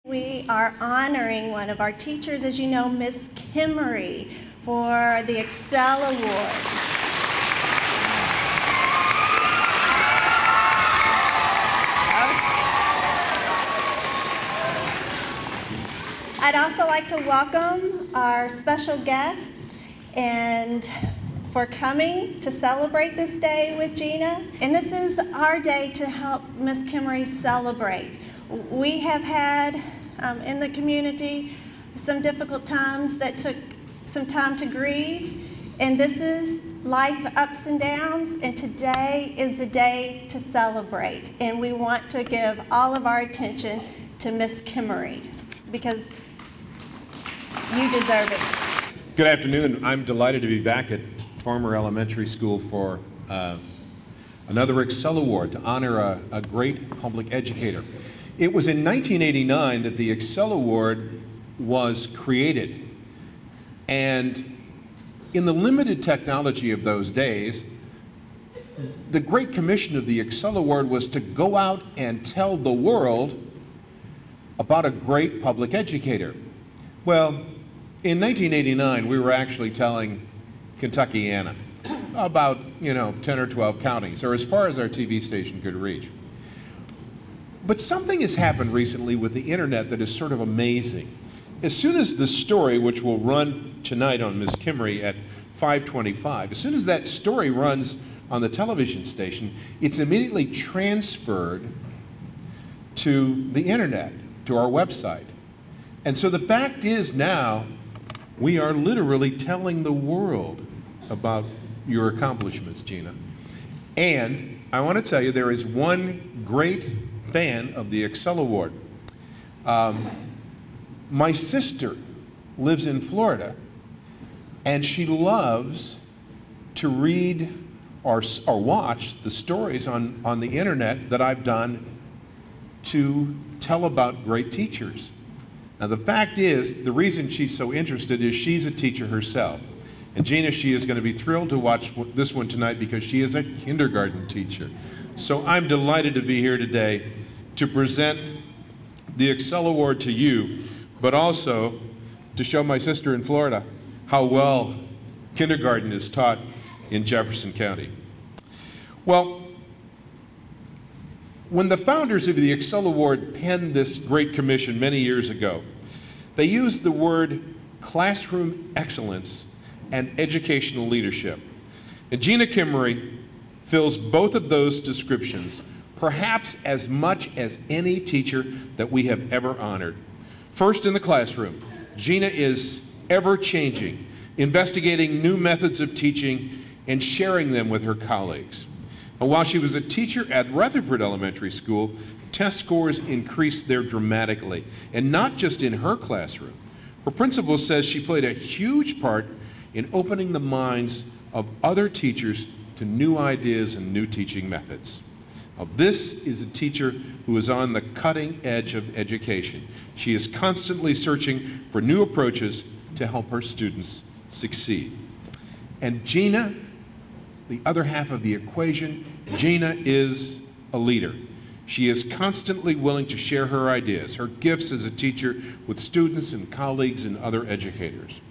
We are honoring one of our teachers, as you know, Miss Kimery, for the ExCel Award. I'd also like to welcome our special guests and for coming to celebrate this day with Gina. And this is our day to help Miss Kimery celebrate. We have had in the community some difficult times that took some time to grieve, and this is life ups and downs, and today is the day to celebrate. And we want to give all of our attention to Miss Kimery because you deserve it. Good afternoon. I'm delighted to be back at Farmer Elementary School for another ExCel Award to honor a great public educator. It was in 1989 that the ExCel Award was created. And in the limited technology of those days, the great commission of the ExCel Award was to go out and tell the world about a great public educator. Well, in 1989, we were actually telling Kentuckiana about, 10 or 12 counties, or as far as our TV station could reach. But something has happened recently with the internet that is sort of amazing. As soon as the story, which will run tonight on Ms. Kimery at 5:25, as soon as that story runs on the television station, it's immediately transferred to the internet, to our website. And so the fact is now, we are literally telling the world about your accomplishments, Gina. And I want to tell you, there is one great fan of the ExCel Award. My sister lives in Florida, and she loves to read or watch the stories on the internet that I've done to tell about great teachers. Now the fact is, the reason she's so interested is she's a teacher herself. And Gina, she is going to be thrilled to watch this one tonight because she is a kindergarten teacher. So I'm delighted to be here today to present the ExCel Award to you, but also to show my sister in Florida how well kindergarten is taught in Jefferson County. Well, when the founders of the ExCel Award penned this great commission many years ago, they used the word classroom excellence and educational leadership. And Gina Kimery fills both of those descriptions, perhaps as much as any teacher that we have ever honored. First, in the classroom, Gina is ever-changing, investigating new methods of teaching and sharing them with her colleagues. And while she was a teacher at Rutherford Elementary School, test scores increased there dramatically, and not just in her classroom. Her principal says she played a huge part in opening the minds of other teachers to new ideas and new teaching methods. Now, this is a teacher who is on the cutting edge of education. She is constantly searching for new approaches to help her students succeed. And Gina, the other half of the equation, Gina is a leader. She is constantly willing to share her ideas, her gifts as a teacher with students and colleagues and other educators.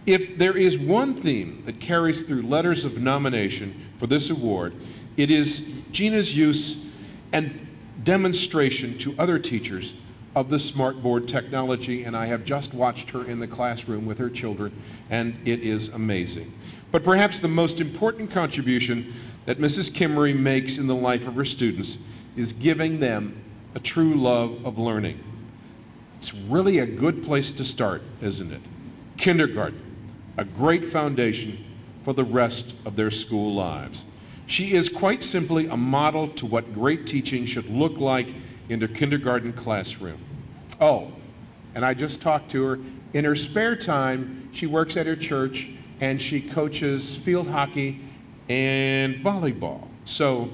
If there is one theme that carries through letters of nomination for this award, it is Gina's use and demonstration to other teachers of the smartboard technology, and I have just watched her in the classroom with her children, and it is amazing. But perhaps the most important contribution that Mrs. Kimery makes in the life of her students is giving them a true love of learning. It's really a good place to start, isn't it? Kindergarten, a great foundation for the rest of their school lives. She is quite simply a model to what great teaching should look like in a kindergarten classroom. Oh, and I just talked to her. In her spare time, she works at her church and she coaches field hockey and volleyball. So,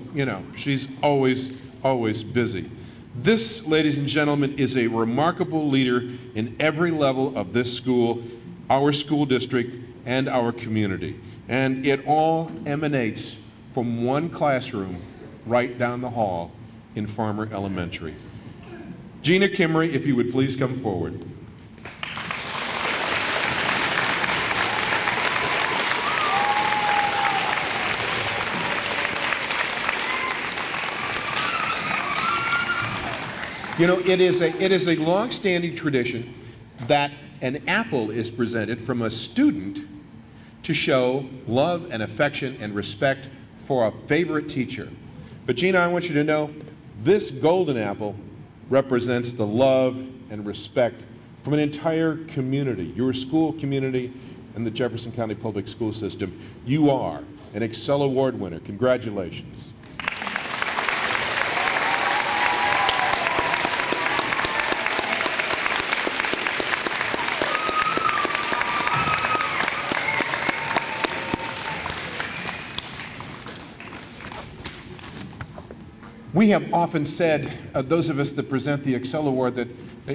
she's always busy. This, ladies and gentlemen, is a remarkable leader in every level of this school, our school district, and our community. And it all emanates from one classroom right down the hall in Farmer Elementary. Gina Kimery, if you would please come forward. You know, it is a long-standing tradition that an apple is presented from a student to show love and affection and respect for a favorite teacher. But Gina, I want you to know, this golden apple represents the love and respect from an entire community, your school community and the Jefferson County Public School System. You are an ExCel Award winner. Congratulations. We have often said, those of us that present the ExCel Award, that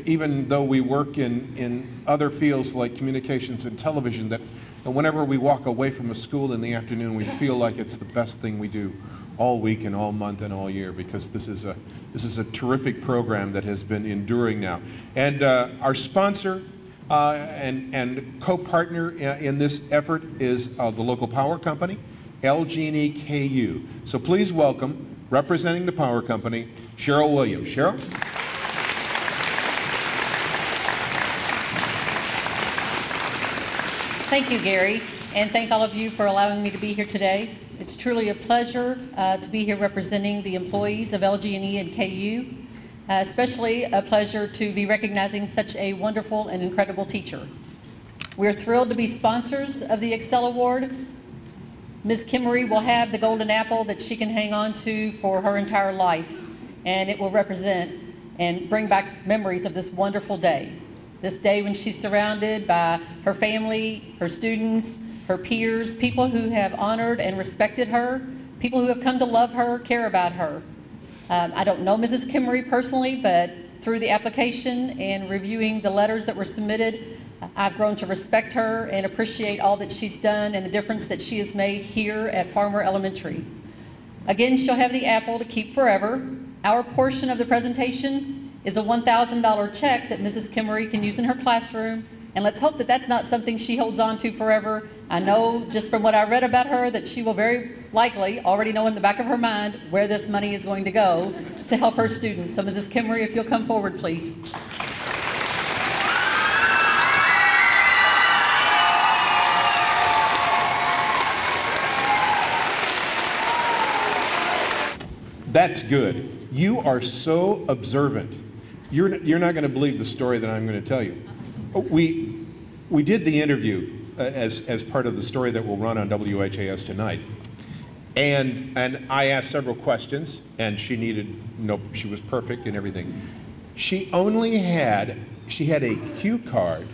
even though we work in other fields like communications and television, that whenever we walk away from a school in the afternoon, we feel like it's the best thing we do all week and all month and all year, because this is a terrific program that has been enduring now. And our sponsor and co-partner in this effort is the local power company, LG&E KU. So please welcome, representing the power company, Cheryl Williams. Cheryl? Thank you, Gary, and thank all of you for allowing me to be here today. It's truly a pleasure to be here representing the employees of LG&E and KU, especially a pleasure to be recognizing such a wonderful and incredible teacher. We're thrilled to be sponsors of the ExCel Award. Ms. Kimery will have the golden apple that she can hang on to for her entire life, and it will represent and bring back memories of this wonderful day. This day when she's surrounded by her family, her students, her peers, people who have honored and respected her, people who have come to love her, care about her. I don't know Mrs. Kimery personally, but through the application and reviewing the letters that were submitted, I've grown to respect her and appreciate all that she's done and the difference that she has made here at Farmer Elementary. Again, she'll have the apple to keep forever. Our portion of the presentation is a $1,000 check that Mrs. Kimery can use in her classroom, and let's hope that that's not something she holds on to forever. I know just from what I read about her that she will very likely already know in the back of her mind where this money is going to go to help her students. So Mrs. Kimery, if you'll come forward, please. That's good. You are so observant. You're not going to believe the story that I'm going to tell you. We did the interview as part of the story that will run on WHAS tonight. And I asked several questions, and she was perfect and everything. She had a cue card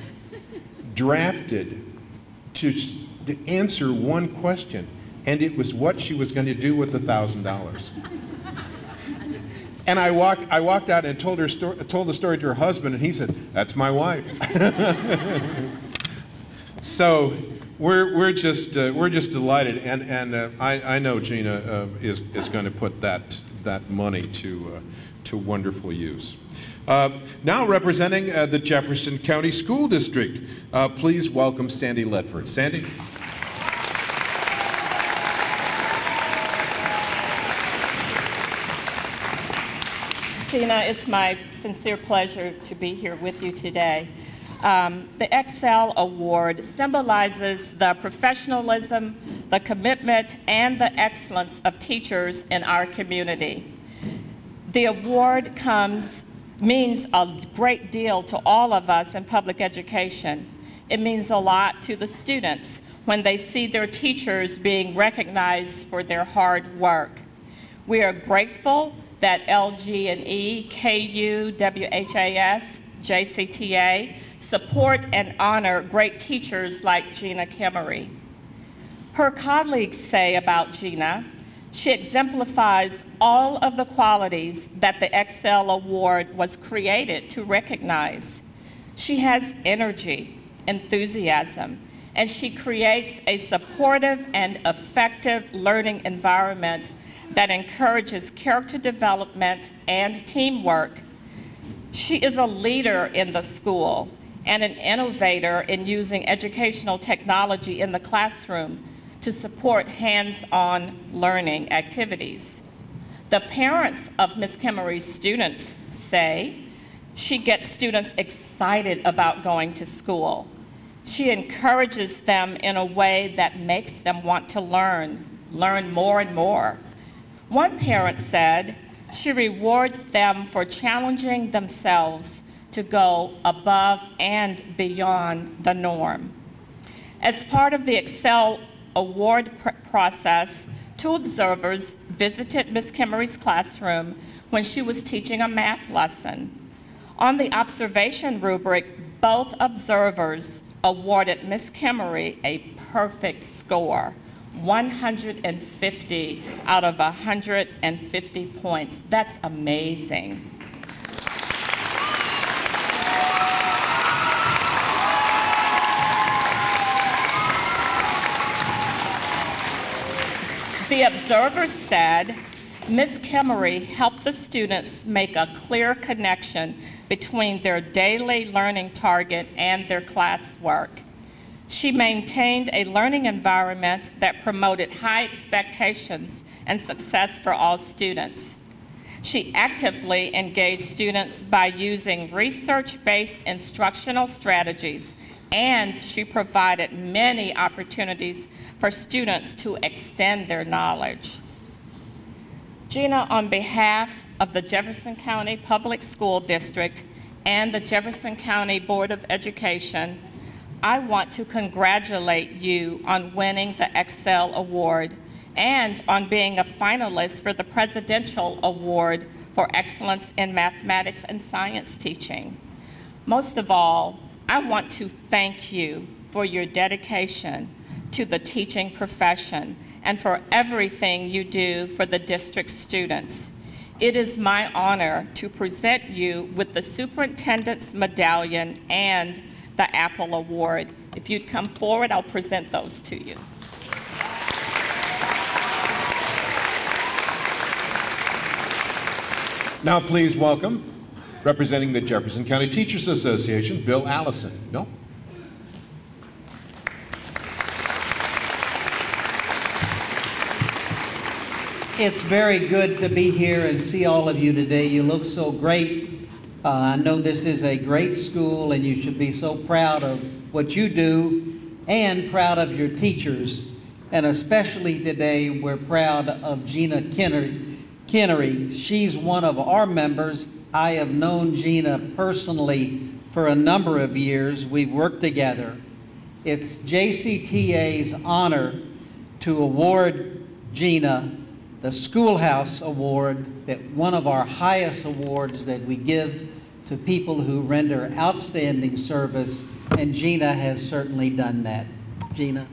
drafted to answer one question, and it was what she was going to do with the $1,000. And I walked out and told the story to her husband, and he said, "That's my wife." So we're just delighted, and I know Gina is going to put that money to wonderful use. Now representing the Jefferson County School District, please welcome Sandy LEDFORD. Sandy. Gina, it's my sincere pleasure to be here with you today. The ExCel Award symbolizes the professionalism, the commitment, and the excellence of teachers in our community. The award means a great deal to all of us in public education. It means a lot to the students when they see their teachers being recognized for their hard work. We are grateful that LG&E, KU, WHAS, JCTA support and honor great teachers like Gina Kimery. Her colleagues say about Gina, she exemplifies all of the qualities that the ExCel Award was created to recognize. She has energy, enthusiasm, and she creates a supportive and effective learning environment that encourages character development and teamwork. She is a leader in the school and an innovator in using educational technology in the classroom to support hands-on learning activities. The parents of Ms. Kimery's students say she gets students excited about going to school. She encourages them in a way that makes them want to learn more and more. One parent said she rewards them for challenging themselves to go above and beyond the norm. As part of the ExCel award process, 2 observers visited Ms. Kimery's classroom when she was teaching a math lesson. On the observation rubric, both observers awarded Ms. Kimery a perfect score, 150 out of 150 points. That's amazing. The observers said Ms. Kimery helped the students make a clear connection between their daily learning target and their classwork. She maintained a learning environment that promoted high expectations and success for all students. She actively engaged students by using research-based instructional strategies, and she provided many opportunities for students to extend their knowledge. Gina, on behalf of the Jefferson County Public School District and the Jefferson County Board of Education, I want to congratulate you on winning the ExCel Award and on being a finalist for the Presidential Award for Excellence in Mathematics and Science Teaching. Most of all, I want to thank you for your dedication to the teaching profession and for everything you do for the district students. It is my honor to present you with the Superintendent's Medallion and the Apple Award. If you'd come forward, I'll present those to you. Now please welcome, representing the Jefferson County Teachers Association, Bill Allison. Bill? It's very good to be here and see all of you today. You look so great. I know this is a great school and you should be so proud of what you do and proud of your teachers. And especially today, we're proud of Gina Kimery. She's one of our members. I have known Gina personally for a number of years. We've worked together. It's JCTA's honor to award Gina the Schoolhouse Award, that one of our highest awards that we give to people who render outstanding service, and Gina has certainly done that. Gina.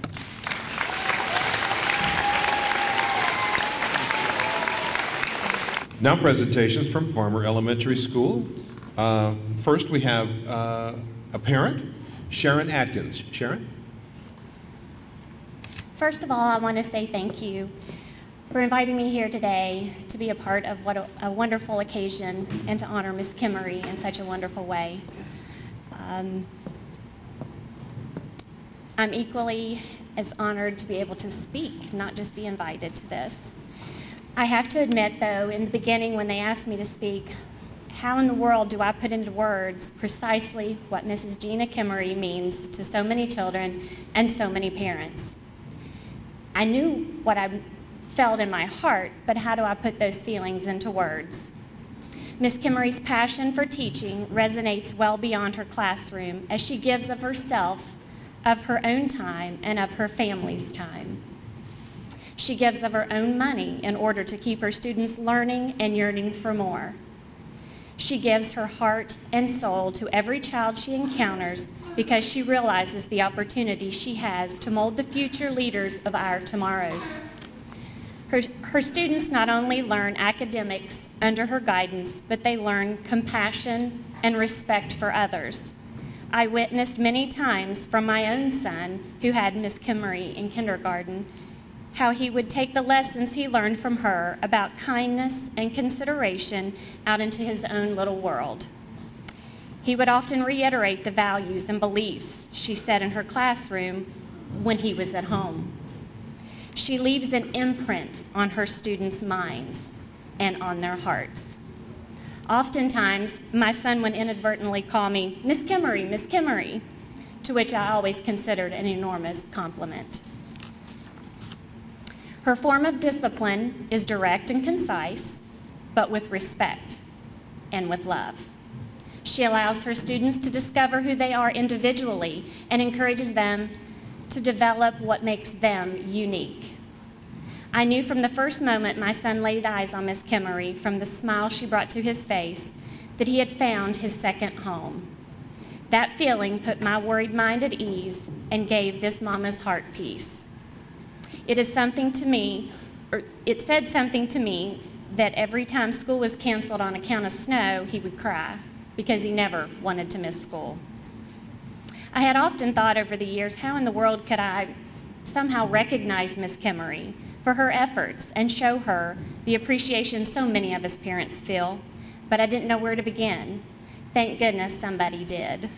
Now presentations from Farmer Elementary School. First we have a parent, Sharon Atkins. Sharon? First of all, I want to say thank you for inviting me here today to be a part of what a wonderful occasion and to honor Ms. Kimery in such a wonderful way. I'm equally as honored to be able to speak, not just be invited to this. I have to admit, though, in the beginning when they asked me to speak, how in the world do I put into words precisely what Mrs. Gina Kimery means to so many children and so many parents? I knew what I felt in my heart, but how do I put those feelings into words? Ms. Kimery's passion for teaching resonates well beyond her classroom as she gives of herself, of her own time, and of her family's time. She gives of her own money in order to keep her students learning and yearning for more. She gives her heart and soul to every child she encounters because she realizes the opportunity she has to mold the future leaders of our tomorrows. Her students not only learn academics under her guidance, but they learn compassion and respect for others. I witnessed many times from my own son, who had Ms. Kimery in kindergarten, how he would take the lessons he learned from her about kindness and consideration out into his own little world. He would often reiterate the values and beliefs she said in her classroom when he was at home. She leaves an imprint on her students' minds and on their hearts. Oftentimes, my son would inadvertently call me Miss Kimery, Miss Kimery, to which I always considered an enormous compliment. Her form of discipline is direct and concise, but with respect and with love. She allows her students to discover who they are individually and encourages them to develop what makes them unique. I knew from the first moment my son laid eyes on Miss Kimery, from the smile she brought to his face, that he had found his second home. That feeling put my worried mind at ease and gave this mama's heart peace. It said something to me that every time school was canceled on account of snow, he would cry because he never wanted to miss school. I had often thought over the years, how in the world could I somehow recognize Miss Kimery for her efforts and show her the appreciation so many of us parents feel, but I didn't know where to begin. Thank goodness somebody did.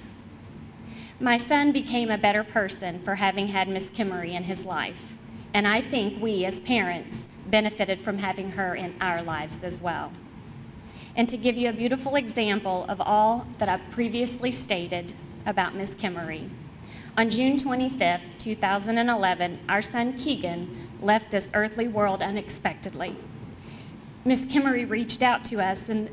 My son became a better person for having had Miss Kimery in his life, and I think we as parents benefited from having her in our lives as well. And to give you a beautiful example of all that I've previously stated about Miss Kimery, on June 25th, 2011, our son Keegan left this earthly world unexpectedly. Miss Kimery reached out to us, and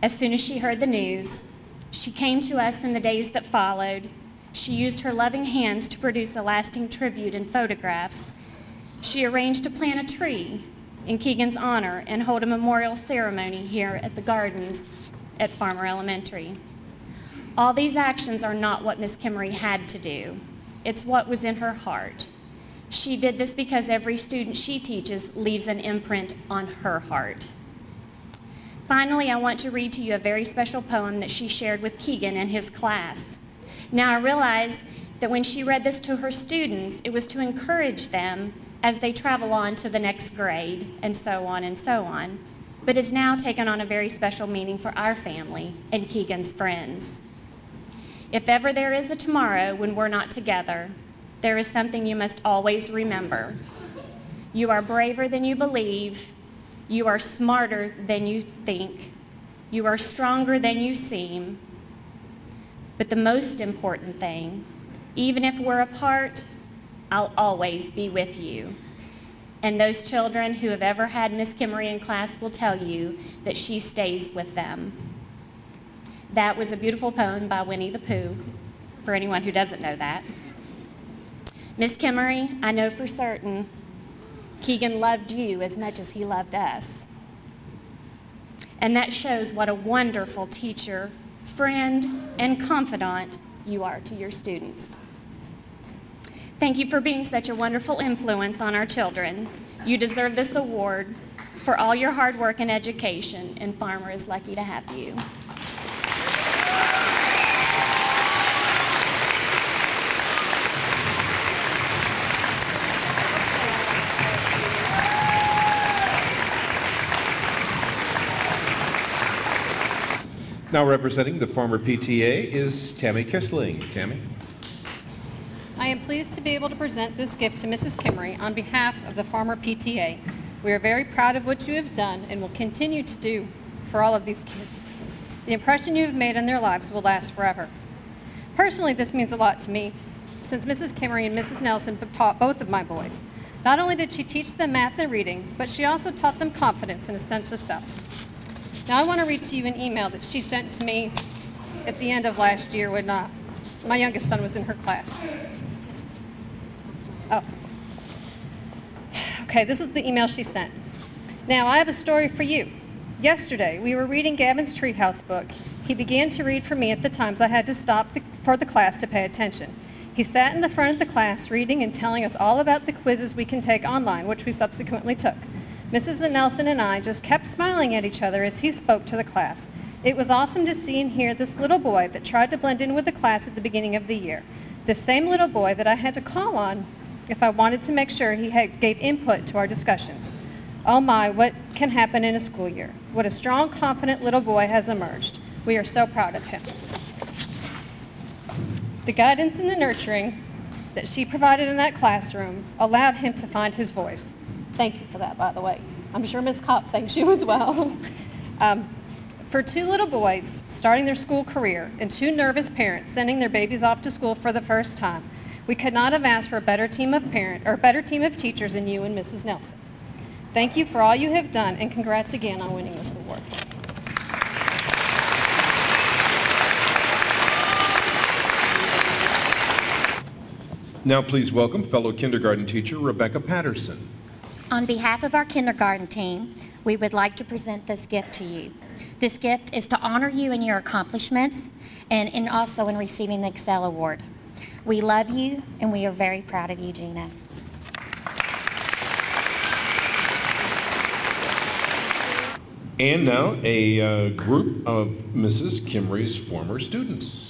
as soon as she heard the news, she came to us in the days that followed. She used her loving hands to produce a lasting tribute and photographs. She arranged to plant a tree in Keegan's honor and hold a memorial ceremony here at the gardens at Farmer Elementary. All these actions are not what Miss Kimery had to do. It's what was in her heart. She did this because every student she teaches leaves an imprint on her heart. Finally, I want to read to you a very special poem that she shared with Keegan and his class. Now, I realize that when she read this to her students, it was to encourage them as they travel on to the next grade, and so on and so on, but is now taken on a very special meaning for our family and Keegan's friends. If ever there is a tomorrow when we're not together, there is something you must always remember. You are braver than you believe. You are smarter than you think. You are stronger than you seem. But the most important thing, even if we're apart, I'll always be with you. And those children who have ever had Miss Kimery in class will tell you that she stays with them. That was a beautiful poem by Winnie the Pooh, for anyone who doesn't know that. Miss Kimery, I know for certain Keegan loved you as much as he loved us. And that shows what a wonderful teacher, friend, and confidant you are to your students. Thank you for being such a wonderful influence on our children. You deserve this award for all your hard work and education, and Farmer is lucky to have you. Now representing the Farmer PTA is Tammy KISSLING. Tammy. I am pleased to be able to present this gift to Mrs. Kimery on behalf of the Farmer PTA. We are very proud of what you have done and will continue to do for all of these kids. The impression you have made on their lives will last forever. Personally, this means a lot to me, since Mrs. Kimery and Mrs. Nelson taught both of my boys. Not only did she teach them math and reading, but she also taught them confidence and a sense of self. Now I want to read to you an email that she sent to me at the end of last year when my youngest son was in her class. Oh. Okay, this is the email she sent. Now, I have a story for you. Yesterday, we were reading Gavin's Treehouse book. He began to read for me at the times I had to stop for the class to pay attention. He sat in the front of the class reading and telling us all about the quizzes we can take online, which we subsequently took. Mrs. Nelson and I just kept smiling at each other as he spoke to the class. It was awesome to see and hear this little boy that tried to blend in with the class at the beginning of the year. This same little boy that I had to call on if I wanted to make sure he gave input to our discussions. Oh my, what can happen in a school year? What a strong, confident little boy has emerged. We are so proud of him. The guidance and the nurturing that she provided in that classroom allowed him to find his voice. Thank you for that, by the way. I'm sure Ms. Kopp thanks you as well. For two little boys starting their school career and two nervous parents sending their babies off to school for the first time, we could not have asked for a better team of teachers than you and Mrs. Nelson. Thank you for all you have done, and congrats again on winning this award. Now please welcome fellow kindergarten teacher Rebecca Patterson. On behalf of our kindergarten team, we would like to present this gift to you. This gift is to honor you in your accomplishments and also in receiving the ExCel Award. We love you, and we are very proud of you, Gina. And now a group of Mrs. Kimery's former students.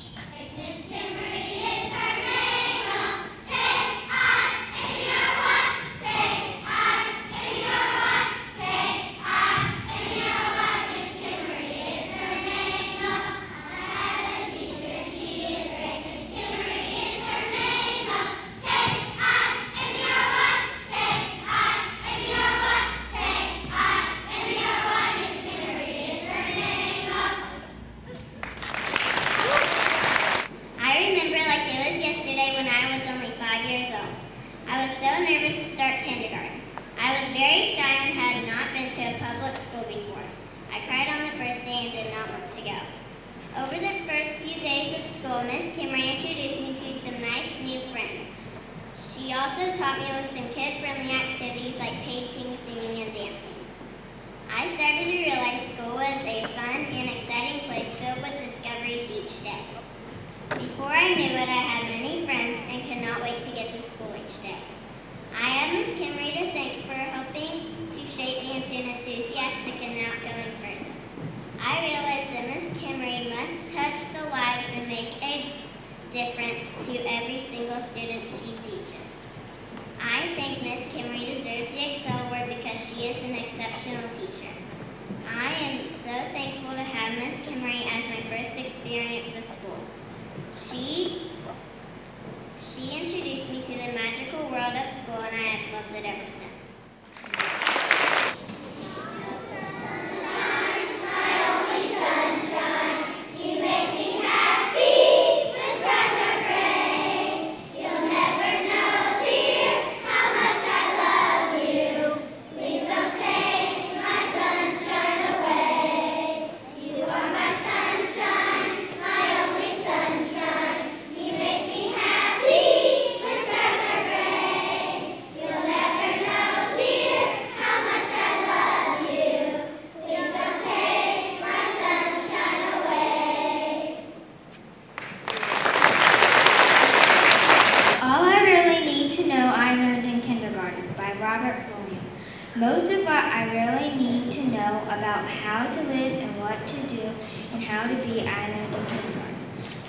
Most of what I really need to know about how to live and what to do and how to be, I learned in kindergarten.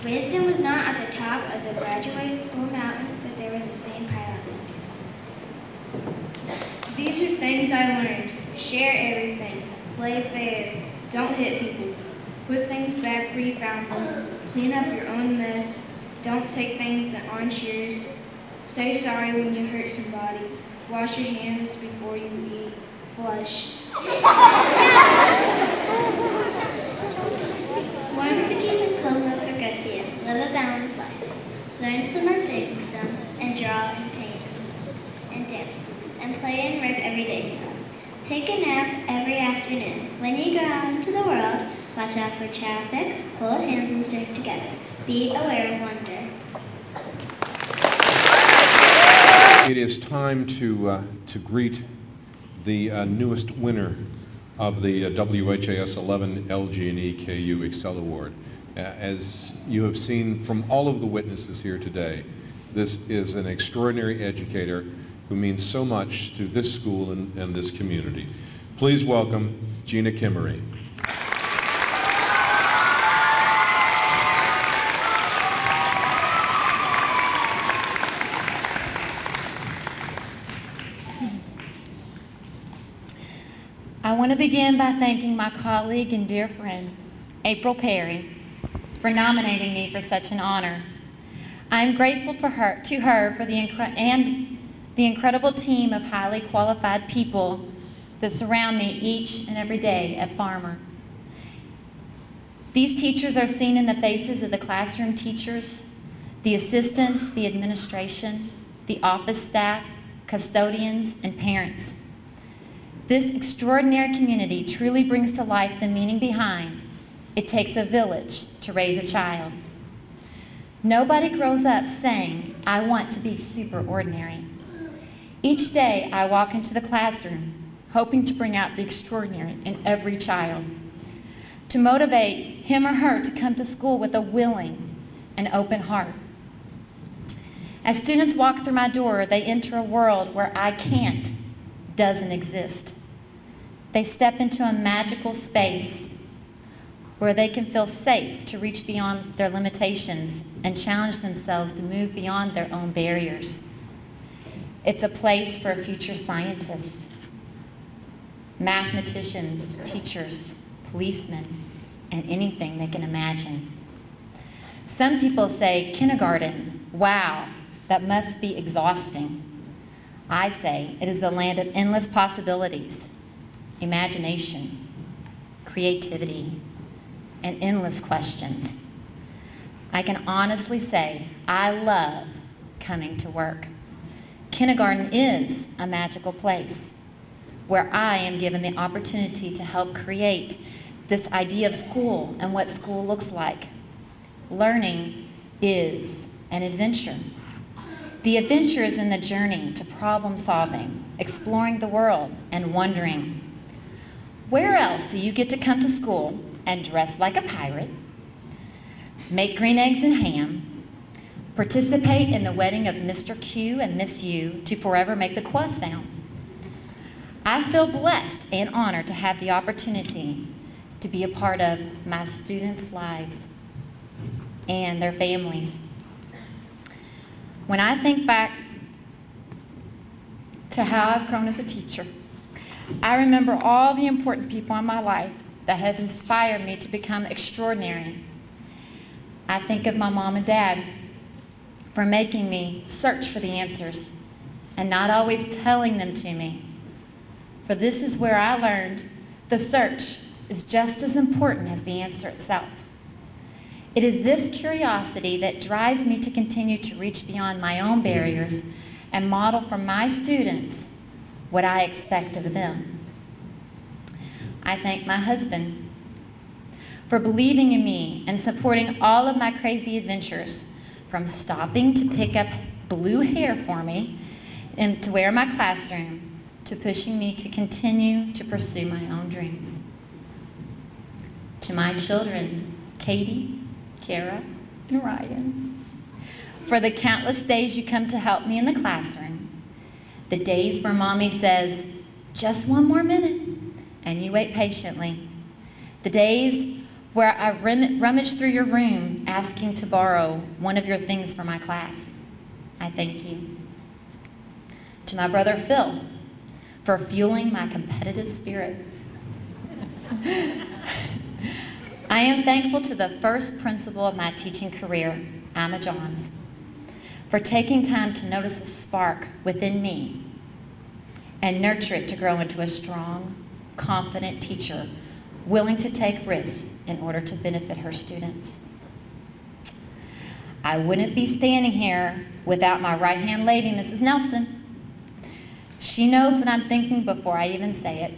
Wisdom was not at the top of the graduate school mountain, but there was a same pile at Sunday school. These are things I learned. Share everything. Play fair. Don't hit people. Put things back where you found them. Clean up your own mess. Don't take things that aren't yours. Say sorry when you hurt somebody. Wash your hands before you eat. Flush. Warm cookies and cold milk are good for you. Live a balanced life. Learn some and think some, and draw and paint, and dance, and play and work every day some. Take a nap every afternoon. When you go out into the world, watch out for traffic, hold hands and stick together. Be aware of wonder. It is time to greet the newest winner of the WHAS 11 LG&E KU ExCel Award. As you have seen from all of the witnesses here today, this is an extraordinary educator who means so much to this school and this community. Please welcome Gina Kimery. I want to begin by thanking my colleague and dear friend, April Perry, for nominating me for such an honor. I'm grateful to her for the incredible team of highly qualified people that surround me each and every day at Farmer. These teachers are seen in the faces of the classroom teachers, the assistants, the administration, the office staff, custodians, and parents. This extraordinary community truly brings to life the meaning behind "It takes a village to raise a child." Nobody grows up saying, "I want to be super ordinary." Each day I walk into the classroom hoping to bring out the extraordinary in every child, to motivate him or her to come to school with a willing and open heart. As students walk through my door, they enter a world where "I can't" doesn't exist. They step into a magical space where they can feel safe to reach beyond their limitations and challenge themselves to move beyond their own barriers. It's a place for future scientists, mathematicians, teachers, policemen, and anything they can imagine. Some people say, "Kindergarten, wow, that must be exhausting." I say it is the land of endless possibilities, imagination, creativity, and endless questions. I can honestly say I love coming to work. Kindergarten is a magical place where I am given the opportunity to help create this idea of school and what school looks like. Learning is an adventure. The adventure is in the journey to problem solving, exploring the world, and wondering, where else do you get to come to school and dress like a pirate, make green eggs and ham, participate in the wedding of Mr. Q and Miss U to forever make the qua sound? I feel blessed and honored to have the opportunity to be a part of my students' lives and their families. When I think back to how I've grown as a teacher, I remember all the important people in my life that have inspired me to become extraordinary. I think of my mom and dad for making me search for the answers and not always telling them to me. For this is where I learned the search is just as important as the answer itself. It is this curiosity that drives me to continue to reach beyond my own barriers and model for my students what I expect of them. I thank my husband for believing in me and supporting all of my crazy adventures, from stopping to pick up blue hair for me and to wear in my classroom, to pushing me to continue to pursue my own dreams. To my children, Katie, Kara, and Ryan, for the countless days you come to help me in the classroom, the days where Mommy says, "Just one more minute," and you wait patiently, the days where I rummage through your room asking to borrow one of your things for my class. I thank you. To my brother Phil, for fueling my competitive spirit. I am thankful to the first principal of my teaching career, Emma Johns, for taking time to notice a spark within me and nurture it to grow into a strong, confident teacher willing to take risks in order to benefit her students. I wouldn't be standing here without my right-hand lady, Mrs. Nelson. She knows what I'm thinking before I even say it.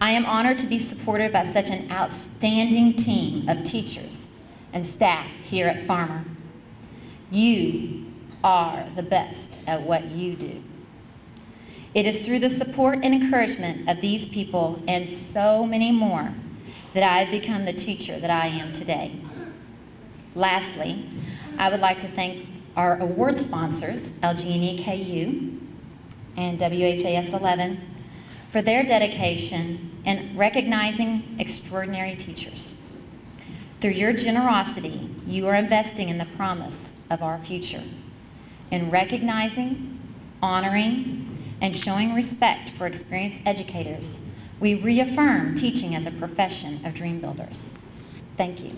I am honored to be supported by such an outstanding team of teachers and staff here at Farmer. You are the best at what you do. It is through the support and encouragement of these people and so many more that I have become the teacher that I am today. Lastly, I would like to thank our award sponsors, LG&E KU and WHAS 11, for their dedication in recognizing extraordinary teachers. Through your generosity, you are investing in the promise of our future, in recognizing, honoring, and showing respect for experienced educators. We reaffirm teaching as a profession of dream builders. Thank you.